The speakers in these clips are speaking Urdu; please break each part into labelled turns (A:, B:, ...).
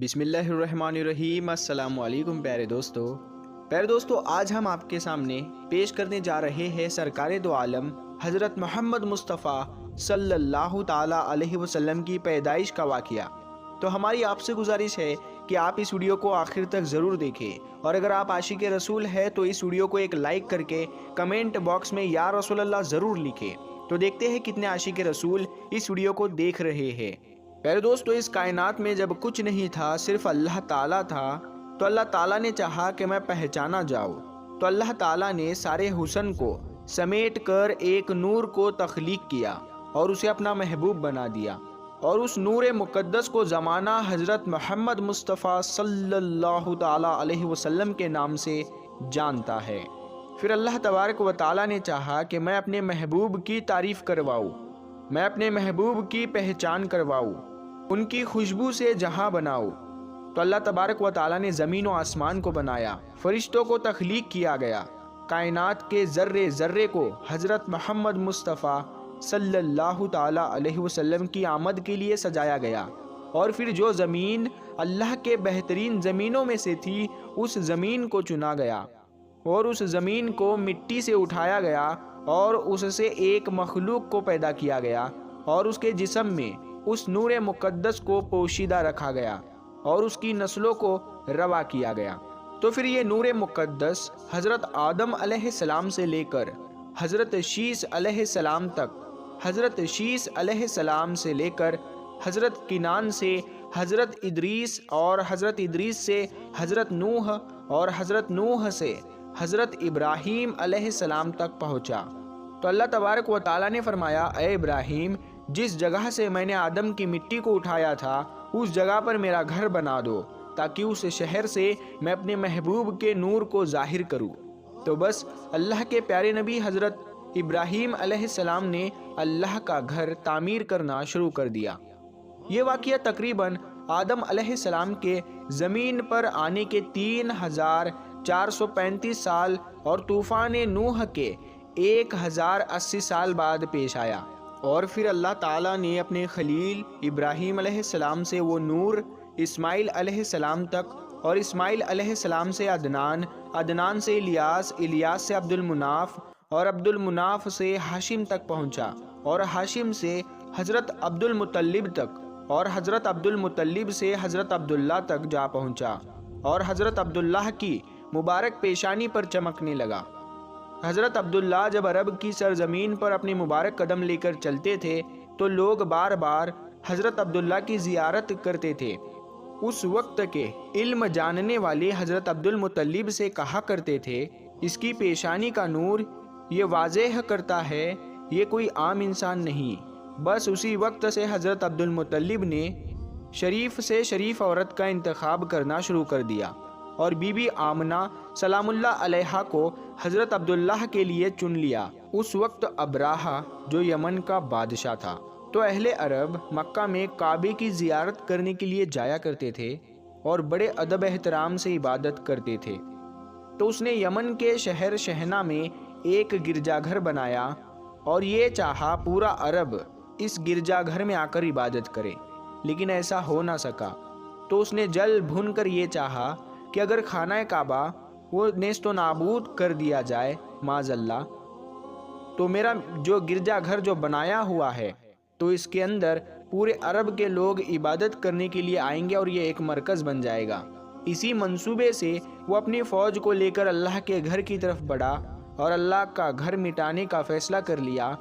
A: بسم اللہ الرحمن الرحیم۔ السلام علیکم پیارے دوستو، آج ہم آپ کے سامنے پیش کرنے جا رہے ہیں سرکار دو عالم حضرت محمد مصطفیٰ صلی اللہ تعالیٰ علیہ وسلم کی پیدائش کا واقعہ۔ تو ہماری آپ سے گزارش ہے کہ آپ اس ویڈیو کو آخر تک ضرور دیکھیں، اور اگر آپ عاشق رسول ہے تو اس ویڈیو کو ایک لائک کر کے کمنٹ باکس میں یا رسول اللہ ضرور لکھیں۔ تو دیکھتے ہیں کتنے عاشق رسول اس ویڈیو کو دیکھ رہے ہیں۔ پیارے دوستو، اس کائنات میں جب کچھ نہیں تھا، صرف اللہ تعالیٰ تھا، تو اللہ تعالیٰ نے چاہا کہ میں پہچانا جاؤں، تو اللہ تعالیٰ نے سارے حسن کو سمیٹ کر ایک نور کو تخلیق کیا اور اسے اپنا محبوب بنا دیا، اور اس نور مقدس کو زمانہ حضرت محمد مصطفیٰ صلی اللہ تعالیٰ علیہ وسلم کے نام سے جانتا ہے۔ پھر اللہ تبارک و تعالیٰ نے چاہا کہ میں اپنے محبوب کی تعریف کرواؤں، میں اپنے محبوب کی پہچان کرواؤں، ان کی خوشبو سے جہاں بناؤ۔ تو اللہ تبارک و تعالیٰ نے زمین و آسمان کو بنایا، فرشتوں کو تخلیق کیا گیا، کائنات کے ذرے ذرے کو حضرت محمد مصطفیٰ صلی اللہ تعالیٰ علیہ وسلم کی آمد کے لیے سجایا گیا، اور پھر جو زمین اللہ کے بہترین زمینوں میں سے تھی، اس زمین کو چنا گیا، اور اس زمین کو مٹی سے اٹھایا گیا، اور اس سے ایک مخلوق کو پیدا کیا گیا، اور اس کے جسم میں اس نور مقدس کو پوشیدہ رکھا گیا، اور اس کی نسلوں کو روا کیا گیا۔ تو پھر یہ نور مقدس حضرت آدم علیہ السلام سے لے کر حضرت شیس علیہ السلام تک، حضرت شیس علیہ السلام سے لے کر حضرت کنان سے حضرت ادریس، اور حضرت ادریس سے حضرت نوح، اور حضرت نوح سے حضرت ابراہیم علیہ السلام تک پہنچا۔ تو اللہ تبارک و تعالیٰ نے فرمایا، اے ابراہیم، جس جگہ سے میں نے آدم کی مٹی کو اٹھایا تھا، اس جگہ پر میرا گھر بنا دو، تاکہ اس شہر سے میں اپنے محبوب کے نور کو ظاہر کروں۔ تو بس اللہ کے پیارے نبی حضرت ابراہیم علیہ السلام نے اللہ کا گھر تعمیر کرنا شروع کر دیا۔ یہ واقعہ تقریباً آدم علیہ السلام کے زمین پر آنے کے 3435 سال اور طوفان نوح کے 1080 سال بعد پیش آیا، اور پھر اللہ تعالیٰ نے اپنے خلیل ابراہیم علیہ السلام سے وہ نور اسماعیل علیہ السلام تک، اور اسماعیل علیہ السلام سے عدنان، عدنان سے الیاس، الیاس سے عبد المناف، اور عبد المناف سے ہاشم تک پہنچا، اور ہاشم سے حضرت عبد المطلب تک، اور حضرت عبد المطلب سے حضرت عبداللہ تک جا پہنچا، اور حضرت عبداللہ کی مبارک پیشانی پر چمکنے لگا۔ حضرت عبداللہ جب عرب کی سرزمین پر اپنے مبارک قدم لے کر چلتے تھے، تو لوگ بار بار حضرت عبداللہ کی زیارت کرتے تھے۔ اس وقت کے علم جاننے والے حضرت عبد المطلب سے کہا کرتے تھے، اس کی پیشانی کا نور یہ واضح کرتا ہے یہ کوئی عام انسان نہیں۔ بس اسی وقت سے حضرت عبد المطلب نے شریف سے شریف عورت کا انتخاب کرنا شروع کر دیا، اور بی بی آمنہ سلام اللہ علیہا کو حضرت عبداللہ کے لیے چن لیا۔ اس وقت ابراہہ جو یمن کا بادشاہ تھا، تو اہل عرب مکہ میں کعبے کی زیارت کرنے کے لیے جایا کرتے تھے، اور بڑے ادب احترام سے عبادت کرتے تھے۔ تو اس نے یمن کے شہر شہنہ میں ایک گرجا گھر بنایا، اور یہ چاہا پورا عرب اس گرجا گھر میں آ کر عبادت کرے، لیکن ایسا ہو نہ سکا۔ تو اس نے جل بھن کر یہ چاہا کہ اگر خانہ کعبہ وہ نیست و نابود کر دیا جائے معاذ اللہ، تو میرا جو گرجا گھر جو بنایا ہوا ہے، تو اس کے اندر پورے عرب کے لوگ عبادت کرنے کے لیے آئیں گے، اور یہ ایک مرکز بن جائے گا۔ اسی منصوبے سے وہ اپنی فوج کو لے کر اللہ کے گھر کی طرف بڑھا، اور اللہ کا گھر مٹانے کا فیصلہ کر لیا۔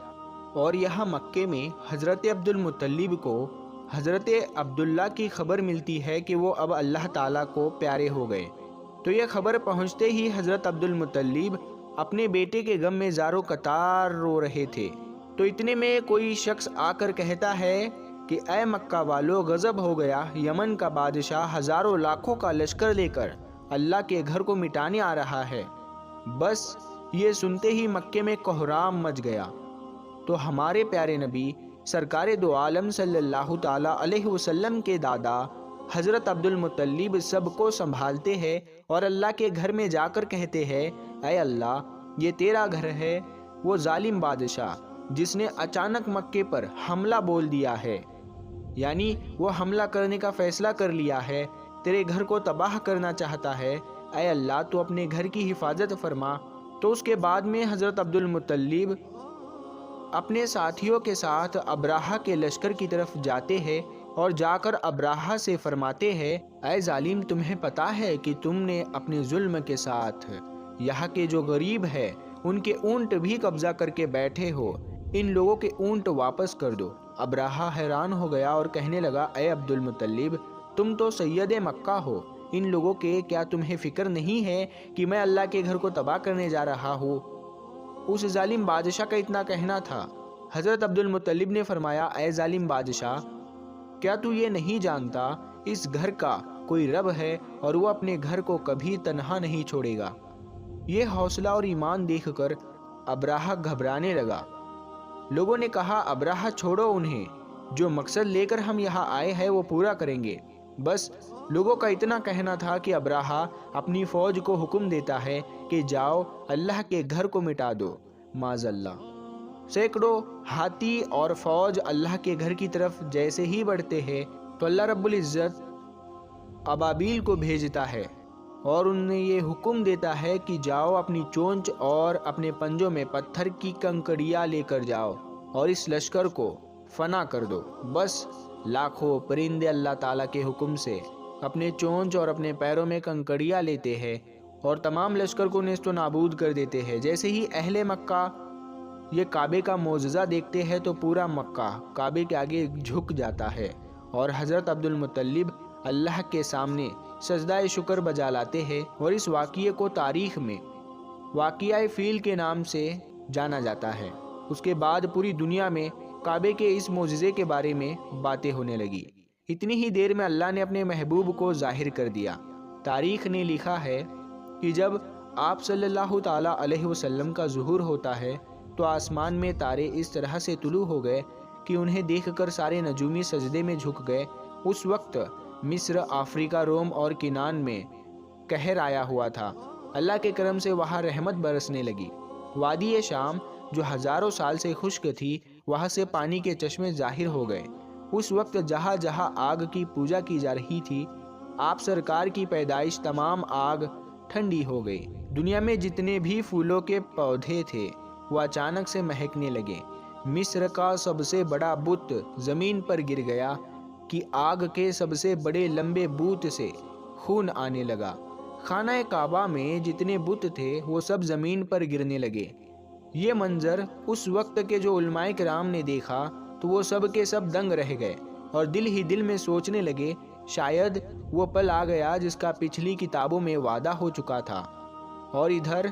A: اور یہاں مکے میں حضرت عبد المطلب کو حضرت عبداللہ کی خبر ملتی ہے کہ وہ اب اللہ تعالیٰ کو پیارے ہو گئے۔ تو یہ خبر پہنچتے ہی حضرت عبد المطلب اپنے بیٹے کے غم میں زار و قطار رو رہے تھے۔ تو اتنے میں کوئی شخص آ کر کہتا ہے کہ اے مکہ والو، غضب ہو گیا، یمن کا بادشاہ ہزاروں لاکھوں کا لشکر لے کر اللہ کے گھر کو مٹانے آ رہا ہے۔ بس یہ سنتے ہی مکے میں کوہرام مچ گیا۔ تو ہمارے پیارے نبی سرکار دو عالم صلی اللہ تعالیٰ علیہ وسلم کے دادا حضرت عبد المطلب سب کو سنبھالتے ہیں، اور اللہ کے گھر میں جا کر کہتے ہیں، اے اللہ، یہ تیرا گھر ہے۔ وہ ظالم بادشاہ جس نے اچانک مکے پر حملہ بول دیا ہے، یعنی وہ حملہ کرنے کا فیصلہ کر لیا ہے، تیرے گھر کو تباہ کرنا چاہتا ہے، اے اللہ تو اپنے گھر کی حفاظت فرما۔ تو اس کے بعد میں حضرت عبد المطلب اپنے ساتھیوں کے ساتھ ابراہہ کے لشکر کی طرف جاتے ہیں اور جا کر ابراہہ سے فرماتے ہیں، اے ظالم، تمہیں پتا ہے کہ تم نے اپنے ظلم کے ساتھ یہاں کے جو غریب ہے ان کے اونٹ بھی قبضہ کر کے بیٹھے ہو، ان لوگوں کے اونٹ واپس کر دو۔ ابراہہ حیران ہو گیا اور کہنے لگا، اے عبد المطلب، تم تو سید مکہ ہو، ان لوگوں کے کیا تمہیں فکر نہیں ہے کہ میں اللہ کے گھر کو تباہ کرنے جا رہا ہوں؟ اس ظالم بادشاہ کا اتنا کہنا تھا۔ حضرت عبد المطلب نے فرمایا، اے ظالم بادشاہ، کیا تو یہ نہیں جانتا اس گھر کا کوئی رب ہے اور وہ اپنے گھر کو کبھی تنہا نہیں چھوڑے گا؟ یہ حوصلہ اور ایمان دیکھ کر ابراہہ گھبرانے لگا۔ لوگوں نے کہا، ابراہہ چھوڑو انہیں، جو مقصد لے کر ہم یہاں آئے ہیں وہ پورا کریں گے۔ بس لوگوں کا اتنا کہنا تھا کہ ابراہہ اپنی فوج کو حکم دیتا ہے کہ جاؤ اللہ کے گھر کو مٹا دو۔ معاذ اللہ، سینکڑوں ہاتھی اور فوج اللہ کے گھر کی طرف جیسے ہی بڑھتے ہیں تو اللہ رب العزت ابابیل کو بھیجتا ہے اور انہیں یہ حکم دیتا ہے کہ جاؤ اپنی چونچ اور اپنے پنجوں میں پتھر کی کنکڑیاں لے کر جاؤ اور اس لشکر کو فنا کر دو۔ بس لاکھوں پرندے اللہ تعالیٰ کے حکم سے اپنے چونچ اور اپنے پیروں میں کنکڑیاں لیتے ہیں اور تمام لشکر کو نیست و نابود کر دیتے ہیں۔ جیسے ہی اہل مکہ یہ کعبے کا معجزہ دیکھتے ہیں تو پورا مکہ کعبے کے آگے جھک جاتا ہے اور حضرت عبد المطلب اللہ کے سامنے سجدہ شکر بجا لاتے ہیں، اور اس واقعے کو تاریخ میں واقعہ فیل کے نام سے جانا جاتا ہے۔ اس کے بعد پوری دنیا میں کعبے کے اس معجزے کے بارے میں باتیں ہونے لگی۔ اتنی ہی دیر میں اللہ نے اپنے محبوب کو ظاہر کر دیا۔ تاریخ نے لکھا ہے کہ جب آپ صلی اللہ تعالیٰ علیہ وسلم کا ظہور ہوتا ہے تو آسمان میں تارے اس طرح سے طلوع ہو گئے کہ انہیں دیکھ کر سارے نجومی سجدے میں جھک گئے۔ اس وقت مصر، افریقہ، روم اور کنان میں قہر آیا ہوا تھا۔ اللہ کے کرم سے وہاں رحمت برسنے لگی۔ وادی شام جو ہزاروں سال سے خشک تھی، وہاں سے پانی کے چشمے ظاہر ہو گئے۔ اس وقت جہاں جہاں آگ کی پوجا کی جا رہی تھی، آپ سرکار کی پیدائش تمام آگ ٹھنڈی ہو گئی۔ دنیا میں جتنے بھی پھولوں کے پودے تھے وہ اچانک سے مہکنے لگے۔ مصر کا سب سے بڑا بت زمین پر گر گیا کہ آگ کے سب سے بڑے لمبے بت سے خون آنے لگا۔ خانہ کعبہ میں جتنے بت تھے وہ سب زمین پر گرنے لگے۔ یہ منظر اس وقت کے جو علماء کرام نے دیکھا تو وہ سب کے سب دنگ رہ گئے اور دل ہی دل میں سوچنے لگے، شاید وہ پل آ گیا جس کا پچھلی کتابوں میں وعدہ ہو چکا تھا۔ اور ادھر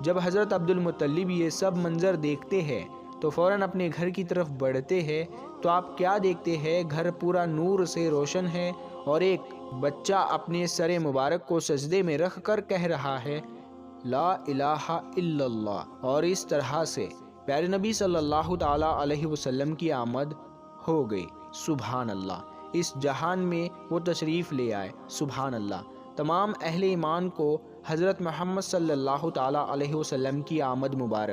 A: جب حضرت عبد المطلب یہ سب منظر دیکھتے ہیں تو فوراً اپنے گھر کی طرف بڑھتے ہیں تو آپ کیا دیکھتے ہیں؟ گھر پورا نور سے روشن ہے اور ایک بچہ اپنے سر مبارک کو سجدے میں رکھ کر کہہ رہا ہے، لا الہ الا اللہ۔ اور اس طرح سے پیارے نبی صلی اللہ تعالیٰ علیہ وسلم کی آمد ہو گئی۔ سبحان اللہ، اس جہان میں وہ تشریف لے آئے۔ سبحان اللہ، تمام اہل ایمان کو حضرت محمد صلی اللہ تعالیٰ علیہ وسلم کی آمد مبارک۔